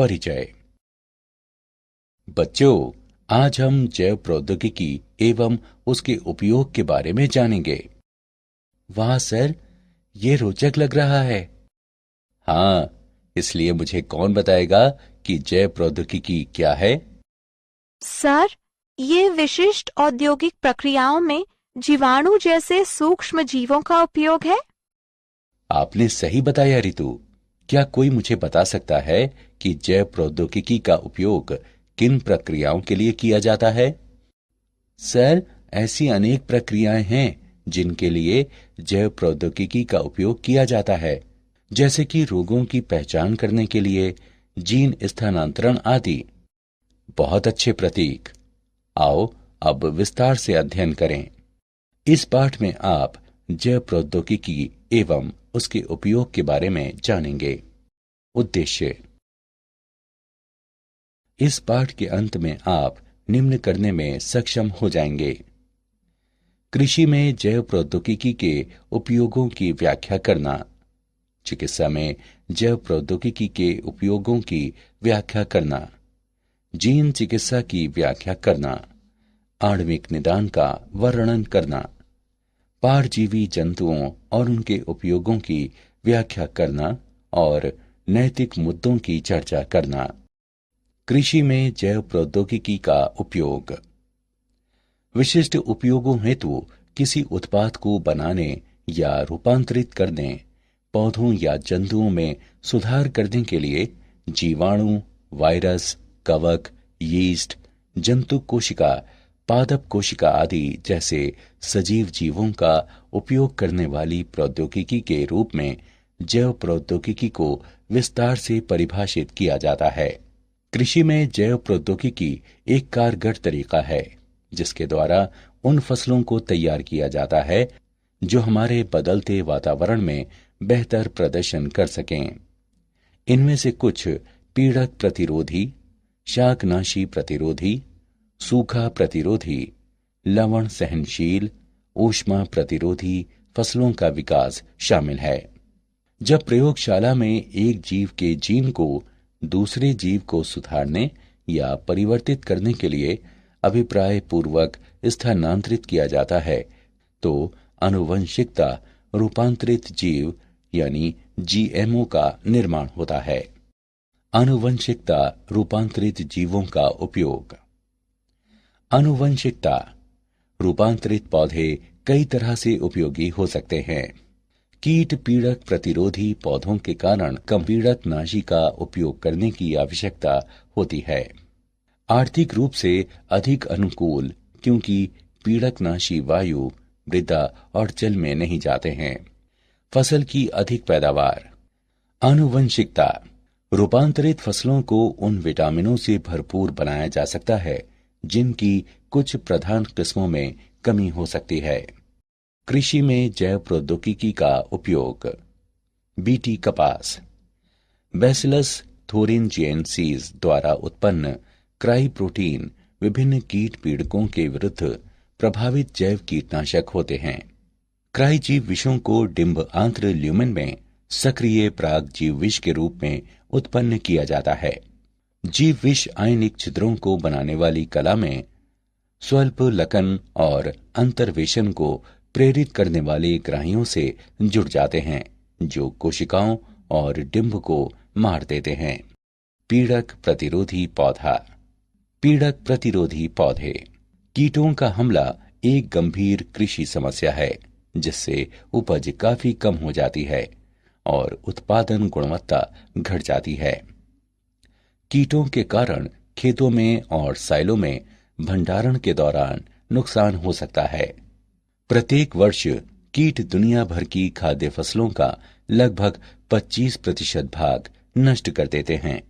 परिचय। बच्चों, आज हम जैव प्रौद्योगिकी एवं उसके उपयोग के बारे में जानेंगे। वाह सर, ये रोचक लग रहा है। हाँ, इसलिए मुझे कौन बताएगा कि जैव प्रौद्योगिकी क्या है? सर, ये विशिष्ट औद्योगिक प्रक्रियाओं में जीवाणु जैसे सूक्ष्म जीवों का उपयोग है। आपने सही बताया रितु। क्या कोई मुझे बता सकता है कि जैव प्रौद्योगिकी का उपयोग किन प्रक्रियाओं के लिए किया जाता है? सर, ऐसी अनेक प्रक्रियाएं हैं जिनके लिए जैव प्रौद्योगिकी का उपयोग किया जाता है, जैसे कि रोगों की पहचान करने के लिए जीन स्थानांतरण आदि। बहुत अच्छे प्रतीक। आओ अब विस्तार से अध्ययन करें। इस पाठ में आप जैव प्रौद्योगिकी एवं उसके उपयोग के बारे में जानेंगे। उद्देश्य। इस पाठ के अंत में आप निम्न करने में सक्षम हो जाएंगे। कृषि में जैव प्रौद्योगिकी के उपयोगों की व्याख्या करना। चिकित्सा में जैव प्रौद्योगिकी के उपयोगों की व्याख्या करना। जीन चिकित्सा की व्याख्या करना। आणविक निदान का वर्णन करना। पारजीवी जंतुओं और उनके उपयोगों की व्याख्या करना और नैतिक मुद्दों की चर्चा करना। कृषि में जैव प्रौद्योगिकी का उपयोग। विशिष्ट उपयोगों हेतु किसी उत्पाद को बनाने या रूपांतरित करने, पौधों या जंतुओं में सुधार करने के लिए जीवाणु, वायरस, कवक, यीस्ट, जंतु कोशिका, पादप कोशिका आदि जैसे सजीव जीवों का उपयोग करने वाली प्रौद्योगिकी के रूप में जैव प्रौद्योगिकी को विस्तार से परिभाषित किया जाता है। कृषि में जैव प्रौद्योगिकी एक कारगर तरीका है जिसके द्वारा उन फसलों को तैयार किया जाता है जो हमारे बदलते वातावरण में बेहतर प्रदर्शन कर सकें। इनमें से कुछ पीड़क प्रतिरोधी, शाकनाशी प्रतिरोधी, सूखा प्रतिरोधी, लवण सहनशील, ऊष्मा प्रतिरोधी फसलों का विकास शामिल है। जब प्रयोगशाला में एक जीव के जीन को दूसरे जीव को सुधारने या परिवर्तित करने के लिए अभिप्राय पूर्वक स्थानांतरित किया जाता है तो आनुवंशिकता रूपांतरित जीव यानी जीएमओ का निर्माण होता है। आनुवंशिकता रूपांतरित जीवों का उपयोग। आनुवंशिकता रूपांतरित पौधे कई तरह से उपयोगी हो सकते हैं। कीट पीड़क प्रतिरोधी पौधों के कारण कम पीड़कनाशी का उपयोग करने की आवश्यकता होती है। आर्थिक रूप से अधिक अनुकूल क्योंकि पीड़कनाशी वायु, मृदा और जल में नहीं जाते हैं। फसल की अधिक पैदावार। आनुवंशिकता रूपांतरित फसलों को उन विटामिनों से भरपूर बनाया जा सकता है जिनकी कुछ प्रधान किस्मों में कमी हो सकती है। कृषि में जैव प्रौद्योगिकी का उपयोग। बीटी कपास। बैसिलस थोरिनजिएंसिस द्वारा उत्पन्न क्राई प्रोटीन विभिन्न कीट पीड़कों के विरुद्ध प्रभावित जैव कीटनाशक होते हैं। क्राई जीव विषों को डिंब आंत्र ल्यूमेन में सक्रिय प्राग जीव विष के रूप में उत्पन्न किया जाता है। जीव विष आयनिक छिद्रों को बनाने वाली कला में स्वल्प लकन और अंतर्वेशन को प्रेरित करने वाले ग्राहियों से जुड़ जाते हैं जो कोशिकाओं और डिंब को मार देते हैं। पीड़क प्रतिरोधी पौधा। पीड़क प्रतिरोधी पौधे। कीटों का हमला एक गंभीर कृषि समस्या है जिससे उपज काफी कम हो जाती है और उत्पादन गुणवत्ता घट जाती है। कीटों के कारण खेतों में और साइलों में भंडारण के दौरान नुकसान हो सकता है। प्रत्येक वर्ष कीट दुनिया भर की खाद्य फसलों का लगभग 25% भाग नष्ट कर देते हैं।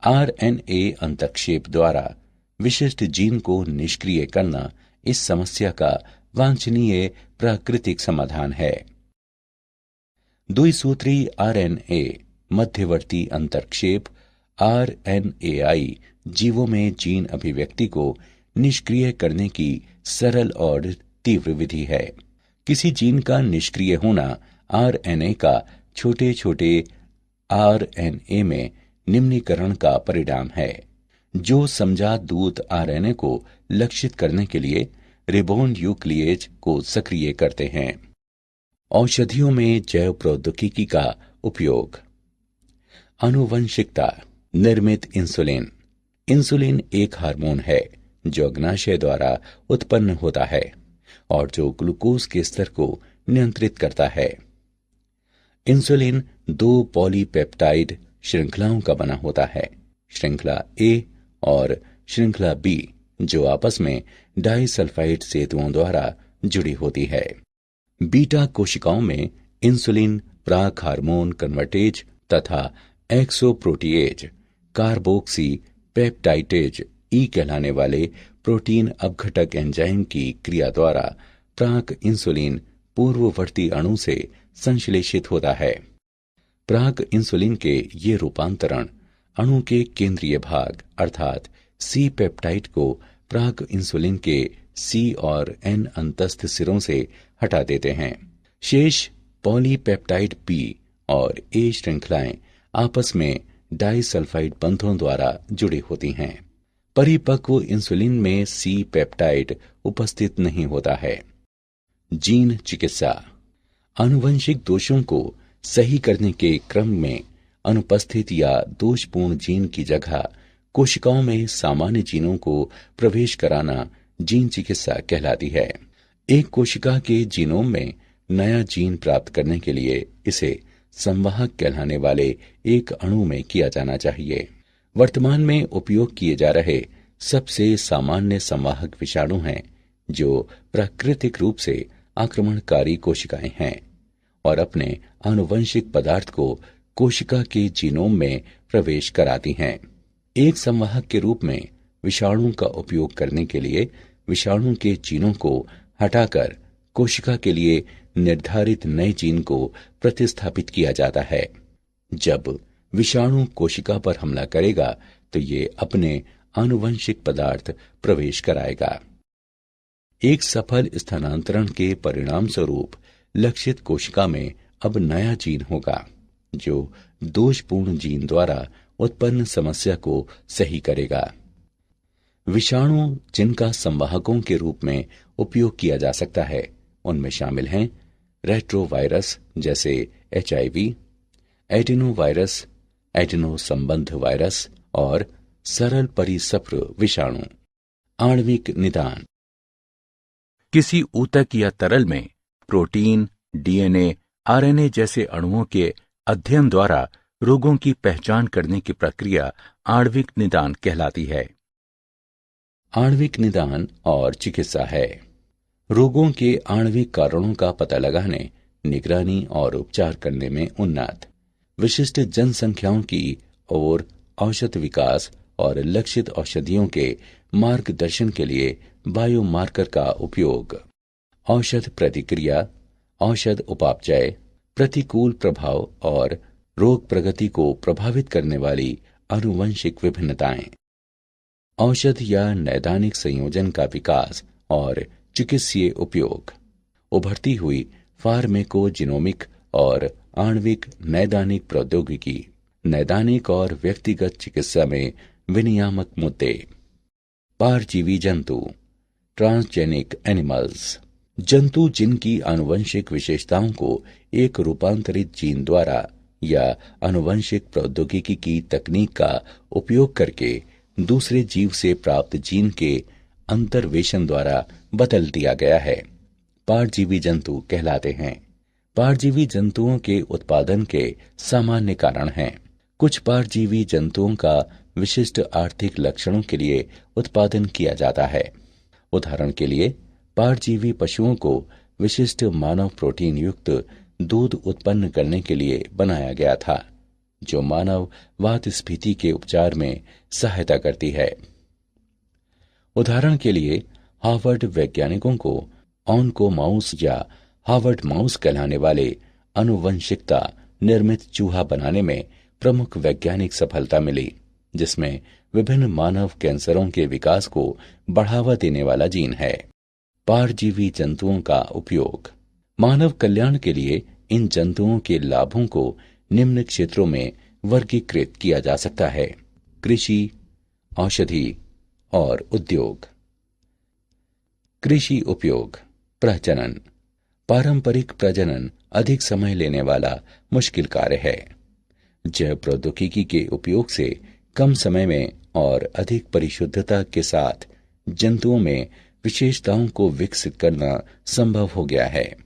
आरएनए अंतक्षेप द्वारा विशिष्ट जीन को निष्क्रिय करना इस समस्या का वांछनीय प्राकृतिक समाधान है। द्विसूत्री आरएनए मध्यवर्ती अंतरक्षेप आरएनएआई जीवों में जीन अभिव्यक्ति को निष्क्रिय करने की सरल और तीव्र विधि है। किसी जीन का निष्क्रिय होना आरएनए का छोटे छोटे आरएनए में निम्नीकरण का परिणाम है, जो समजात दूत आरएनए को लक्षित करने के लिए रिबोन्यूक्लिएज को सक्रिय करते हैं। औषधियों में जैव प्रौद्योगिकी का उपयोग। आनुवंशिकता। निर्मित इंसुलिन। इंसुलिन एक हार्मोन है जो अग्नाशय द्वारा उत्पन्न होता है और जो ग्लूकोज के स्तर को नियंत्रित करता है। इंसुलिन 2 पॉलीपेप्टाइड श्रृंखलाओं का बना होता है, श्रृंखला ए और श्रृंखला बी, जो आपस में डाइसल्फाइड सेतुओं द्वारा जुड़ी होती है। बीटा कोशिकाओं में इंसुलिन प्राक हार्मोन कन्वर्टेज तथा एक्सोप्रोटीएज कार्बोक्सी पेप्टाइडेज ई कहलाने वाले प्रोटीन अपघटक एंजाइम की क्रिया द्वारा प्राक इंसुलिन पूर्ववर्ती अणु से संश्लेषित होता है। प्राक इंसुलिन के ये रूपांतरण अणु के केंद्रीय भाग अर्थात सी पेप्टाइड को प्राक इंसुलिन के सी और एन अंतस्थ सिरों से हटा देते हैं। शेष पॉलीपेप्टाइड बी और ए श्रृंखलाएं आपस में डाइसल्फाइड बंधों द्वारा जुड़ी होती हैं। परिपक्व इंसुलिन में सी पेप्टाइड उपस्थित नहीं होता है। जीन चिकित्सा। आनुवंशिक दोषों को सही करने के क्रम में अनुपस्थित या दोषपूर्ण जीन की जगह कोशिकाओं में सामान्य जीनों को प्रवेश कराना जीन चिकित्सा कहलाती है। एक कोशिका के जीनोम में नया जीन प्राप्त करने के लिए इसे संवाहक कहलाने वाले एक अणु में किया जाना चाहिए। वर्तमान में उपयोग किए जा रहे सबसे सामान्य संवाहक विषाणु हैं, जो प्राकृतिक रूप से आक्रमणकारी कोशिकाएं हैं और अपने आनुवंशिक पदार्थ को कोशिका के जीनोम में प्रवेश कराती हैं। एक संवाहक के रूप में विषाणु का उपयोग करने के लिए विषाणु के जीनों को हटाकर कोशिका के लिए निर्धारित नए जीन को प्रतिस्थापित किया जाता है। जब विषाणु कोशिका पर हमला करेगा तो ये अपने आनुवंशिक पदार्थ प्रवेश कराएगा। एक सफल स्थानांतरण के परिणाम स्वरूप लक्षित कोशिका में अब नया जीन होगा, जो दोषपूर्ण जीन द्वारा उत्पन्न समस्या को सही करेगा। विषाणु जिनका संवाहकों के रूप में उपयोग किया जा सकता है उनमें शामिल हैं रेट्रोवायरस जैसे HIV, एडिनोवायरस, एडिनो संबंध वायरस और सरल परिसप्र विषाणु। आणविक निदान। किसी ऊतक या तरल में प्रोटीन, DNA, RNA जैसे अणुओं के अध्ययन द्वारा रोगों की पहचान करने की प्रक्रिया आणविक निदान कहलाती है। आणविक निदान और चिकित्सा है रोगों के आणविक कारणों का पता लगाने, निगरानी और उपचार करने में उन्नत विशिष्ट जनसंख्याओं की ओर औषध विकास और लक्षित औषधियों के मार्गदर्शन के लिए बायोमार्कर का उपयोग। औषध प्रतिक्रिया, औषध उपापचय, प्रतिकूल प्रभाव और रोग प्रगति को प्रभावित करने वाली आनुवंशिक विभिन्नताएं। औषध या नैदानिक संयोजन का विकास और चिकित्सीय उपयोग। उभरती हुई फार्मेकोजिनोमिक और आणविक नैदानिक प्रौद्योगिकी, नैदानिक और व्यक्तिगत चिकित्सा में विनियामक मुद्दे। पारजीवी जंतु, ट्रांसजेनिक एनिमल्स, जंतु जिनकी आनुवंशिक विशेषताओं को एक रूपांतरित जीन द्वारा या आनुवंशिक प्रौद्योगिकी की तकनीक का उपयोग करके दूसरे जीव से प्राप्त जीन के अंतर्वेशन द्वारा बदल दिया गया है, पारजीवी जंतु कहलाते हैं। पारजीवी जंतुओं के उत्पादन के सामान्य कारण हैं। कुछ पारजीवी जंतुओं का विशिष्ट आर्थिक लक्षणों के लिए उत्पादन किया जाता है। उदाहरण के लिए पारजीवी पशुओं को विशिष्ट मानव प्रोटीन युक्त दूध उत्पन्न करने के लिए बनाया गया था, जो मानव वातस्फीति के उपचार में सहायता करती है। उदाहरण के लिए हार्वर्ड वैज्ञानिकों को ऑनकोमाउस या हार्वर्ड माउस कहलाने वाले आनुवंशिकता निर्मित चूहा बनाने में प्रमुख वैज्ञानिक सफलता मिली, जिसमें विभिन्न मानव कैंसरों के विकास को बढ़ावा देने वाला जीन है। पारजीवी जंतुओं का उपयोग। मानव कल्याण के लिए इन जंतुओं के लाभों को निम्न क्षेत्रों में वर्गीकृत किया जा सकता है। कृषि, औषधि और उद्योग। कृषि उपयोग। प्रजनन। पारंपरिक प्रजनन अधिक समय लेने वाला मुश्किल कार्य है। जैव प्रौद्योगिकी के उपयोग से कम समय में और अधिक परिशुद्धता के साथ जंतुओं में विशेषताओं को विकसित करना संभव हो गया है।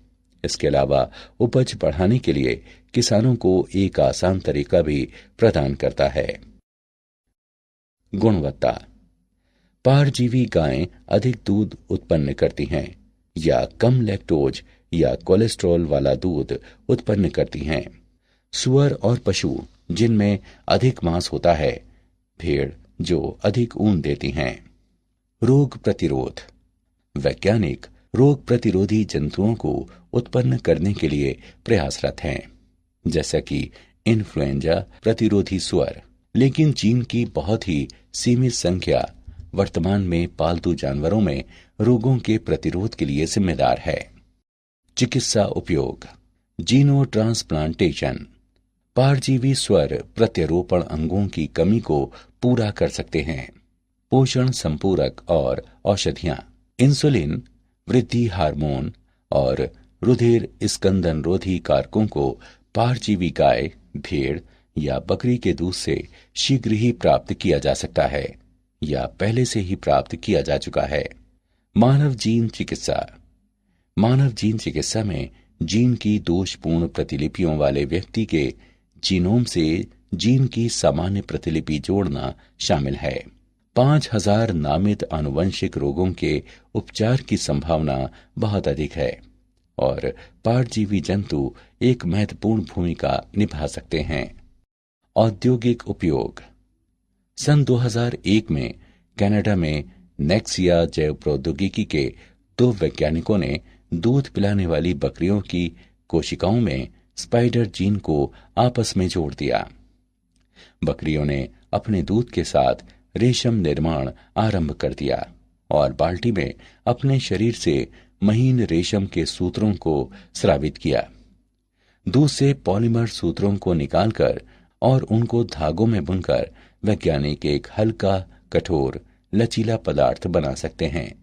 इसके अलावा उपज बढ़ाने के लिए किसानों को एक आसान तरीका भी प्रदान करता है। गुणवत्ता। परजीवी गायें अधिक दूध उत्पन्न करती हैं या कम लैक्टोज या कोलेस्ट्रॉल वाला दूध उत्पन्न करती हैं। सूअर और पशु जिनमें अधिक मांस होता है, भेड़ जो अधिक ऊन देती हैं। रोग प्रतिरोध। वैज्ञानिक रोग प्रतिरोधी जंतुओं को उत्पन्न करने के लिए प्रयासरत हैं, जैसा कि इन्फ्लुएंजा प्रतिरोधी सूअर, लेकिन जीन की बहुत ही सीमित संख्या वर्तमान में पालतू जानवरों में रोगों के प्रतिरोध के लिए जिम्मेदार है। चिकित्सा उपयोग। जीनो ट्रांसप्लांटेशन। परजीवी स्वर प्रत्यारोपण अंगों की कमी को पूरा कर सकते हैं। पोषण संपूरक और औषधियां। इंसुलिन, वृद्धि हार्मोन और रुधिर स्कंदन रोधी कारकों को परजीवी गाय, भेड़ या बकरी के दूध से शीघ्र ही प्राप्त किया जा सकता है या पहले से ही प्राप्त किया जा चुका है। मानव जीन चिकित्सा। मानव जीन चिकित्सा में जीन की दोषपूर्ण प्रतिलिपियों वाले व्यक्ति के जीनोम से जीन की सामान्य प्रतिलिपि जोड़ना शामिल है। 5000 नामित आनुवंशिक रोगों के उपचार की संभावना बहुत अधिक है और परजीवी जंतु एक महत्वपूर्ण भूमिका निभा सकते हैं। औद्योगिक उपयोग। सन 2001 में कनाडा में नेक्सिया जैव प्रौद्योगिकी के 2 वैज्ञानिकों ने दूध पिलाने वाली बकरियों की कोशिकाओं में स्पाइडर जीन को आपस में जोड़ दिया। बकरियों ने अपने दूध के साथ रेशम निर्माण आरंभ कर दिया और बाल्टी में अपने शरीर से महीन रेशम के सूत्रों को स्रावित किया। दूध से पॉलीमर सूत्रों को निकालकर और उनको धागों में बुनकर वैज्ञानिक एक हल्का, कठोर, लचीला पदार्थ बना सकते हैं,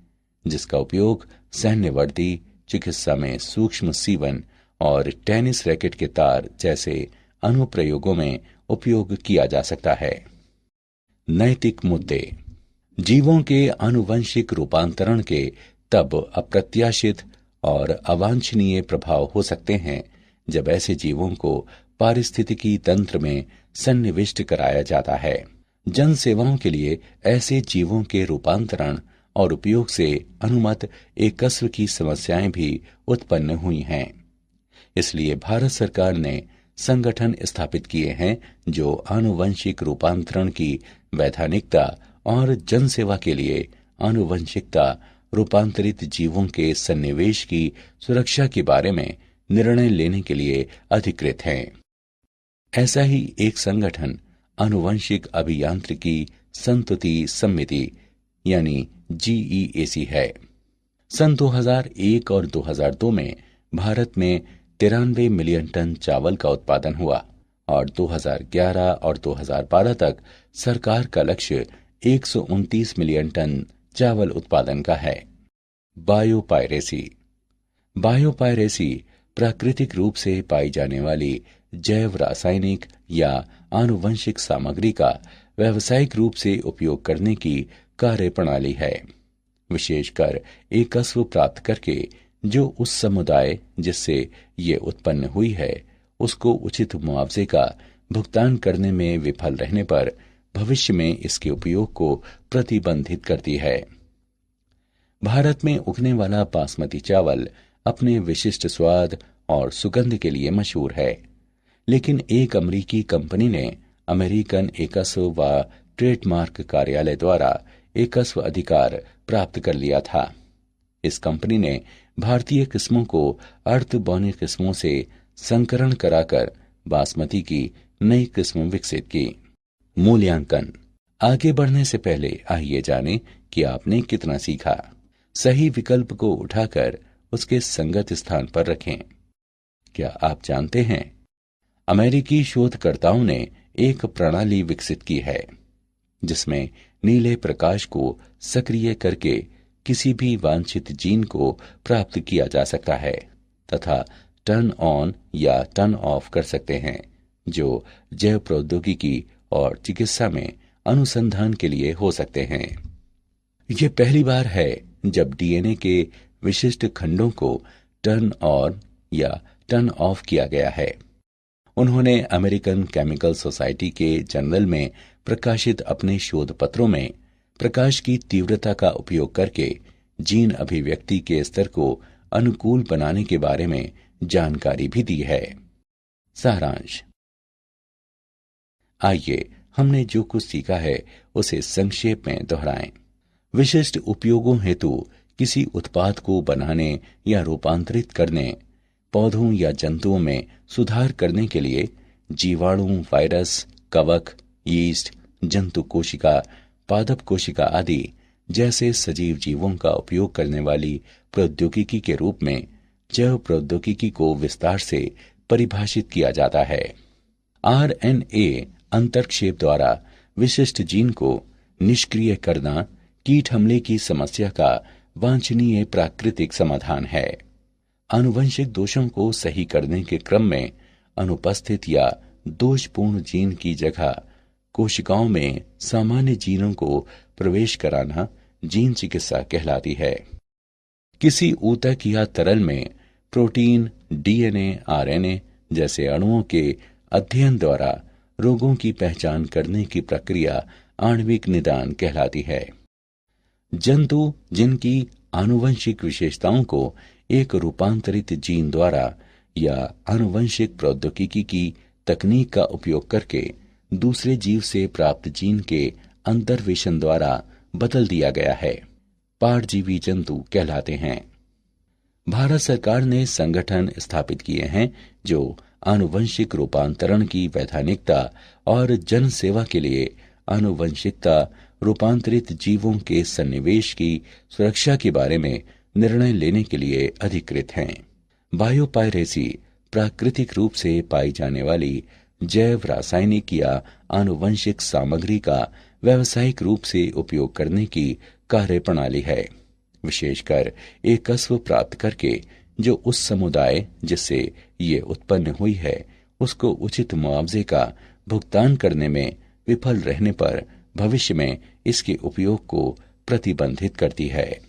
जिसका उपयोग सैन्य वर्दी, चिकित्सा में सूक्ष्म सीवन और टेनिस रैकेट के तार जैसे अनुप्रयोगों में उपयोग किया जा सकता है। नैतिक मुद्दे। जीवों के आनुवंशिक रूपांतरण के तब अप्रत्याशित और अवांछनीय प्रभाव हो सकते हैं जब ऐसे जीवों को पारिस्थितिकी तंत्र में सन्निविष्ट कराया जाता है। जन सेवाओं के लिए ऐसे जीवों के रूपांतरण और उपयोग से अनुमत एकस्व की समस्याएं भी उत्पन्न हुई हैं। इसलिए भारत सरकार ने संगठन स्थापित किए हैं जो आनुवंशिक रूपांतरण की वैधानिकता और जनसेवा के लिए आनुवंशिकता रूपांतरित जीवों के सन्निवेश की सुरक्षा के बारे में निर्णय लेने के लिए अधिकृत हैं। ऐसा ही एक संगठन आनुवंशिक अभियांत्रिकी संतुति समिति यानी GEAC है। सन 2001 और 2002 में भारत में 93 मिलियन टन चावल का उत्पादन हुआ और 2011 और 2012 तक सरकार का लक्ष्य 129 मिलियन टन चावल उत्पादन का है। बायोपायरेसी। बायोपायरेसी प्राकृतिक रूप से पाई जाने वाली जैव रासायनिक या आनुवंशिक सामग्री का व्यावसायिक रूप से उपयोग करने की कार्य प्रणाली है, विशेषकर एकस्व प्राप्त करके जो उस समुदाय जिससे ये उत्पन्न हुई है उसको उचित मुआवजे का भुगतान करने में विफल रहने पर भविष्य में इसके उपयोग को प्रतिबंधित करती है। भारत में उगने वाला बासमती चावल अपने विशिष्ट स्वाद और सुगंध के लिए मशहूर है, लेकिन एक अमेरिकी कंपनी ने अमेरिकन एकस्व व ट्रेडमार्क कार्यालय द्वारा एकस्व अधिकार प्राप्त कर लिया था। इस कंपनी ने भारतीय किस्मों को अर्धबौनी किस्मों से संकरण कराकर बासमती की नई किस्म विकसित की। मूल्यांकन। आगे बढ़ने से पहले आइए जानें कि आपने कितना सीखा। सही विकल्प को उठाकर उसके संगत स्थान पर रखें। क्या आप जानते हैं, अमेरिकी शोधकर्ताओं ने एक प्रणाली विकसित की है जिसमें नीले प्रकाश को सक्रिय करके किसी भी वांछित जीन को प्राप्त किया जा सकता है तथा टर्न ऑन या टर्न ऑफ कर सकते हैं, जो जैव प्रौद्योगिकी और चिकित्सा में अनुसंधान के लिए हो सकते हैं। यह पहली बार है जब डीएनए के विशिष्ट खंडों को टर्न ऑन या टर्न ऑफ किया गया है। उन्होंने अमेरिकन केमिकल सोसाइटी के जर्नल में प्रकाशित अपने शोध पत्रों में प्रकाश की तीव्रता का उपयोग करके जीन अभिव्यक्ति के स्तर को अनुकूल बनाने के बारे में जानकारी भी दी है। सारांश। आइए हमने जो कुछ सीखा है उसे संक्षेप में दोहराएं। विशिष्ट उपयोगों हेतु किसी उत्पाद को बनाने या रूपांतरित करने, पौधों या जंतुओं में सुधार करने के लिए जीवाणु, वायरस, कवक, यीस्ट, जंतु कोशिका, पादप कोशिका आदि जैसे सजीव जीवों का उपयोग करने वाली प्रौद्योगिकी के रूप में जैव प्रौद्योगिकी को विस्तार से परिभाषित किया जाता है। आरएनए अंतर्क्षेप द्वारा विशिष्ट जीन को निष्क्रिय करना कीट हमले की समस्या का वांछनीय प्राकृतिक समाधान है। आनुवंशिक दोषों को सही करने के क्रम में अनुपस्थित या दोषपूर्ण जीन की जगह कोशिकाओं में सामान्य जीनों को प्रवेश कराना जीन चिकित्सा कहलाती है। किसी ऊतक या तरल में प्रोटीन, डीएनए, आरएनए जैसे अणुओं के अध्ययन द्वारा रोगों की पहचान करने की प्रक्रिया आणविक निदान कहलाती है। जंतु जिनकी आनुवंशिक विशेषताओं को एक रूपांतरित जीन द्वारा या आनुवंशिक प्रौद्योगिकी की तकनीक का उपयोग करके दूसरे जीव से प्राप्त जीन के अंतर्वेशन द्वारा बदल दिया गया है, पारजीवी जंतु कहलाते हैं। भारत सरकार ने संगठन स्थापित किए हैं जो आनुवंशिक रूपांतरण की वैधानिकता और जन सेवा के लिए आनुवंशिकता रूपांतरित जीवों के सन्निवेश की सुरक्षा के बारे में निर्णय लेने के लिए अधिकृत हैं। बायोपायरेसी प्राकृतिक रूप से पाई जाने वाली जैव, रासायनिक या आनुवंशिक सामग्री का व्यावसायिक रूप से उपयोग करने की कार्य प्रणाली है, विशेषकर एक कस्ब प्राप्त करके जो उस समुदाय जिससे ये उत्पन्न हुई है उसको उचित मुआवजे का भुगतान करने में विफल रहने पर भविष्य में इसके उपयोग को प्रतिबंधित करती है।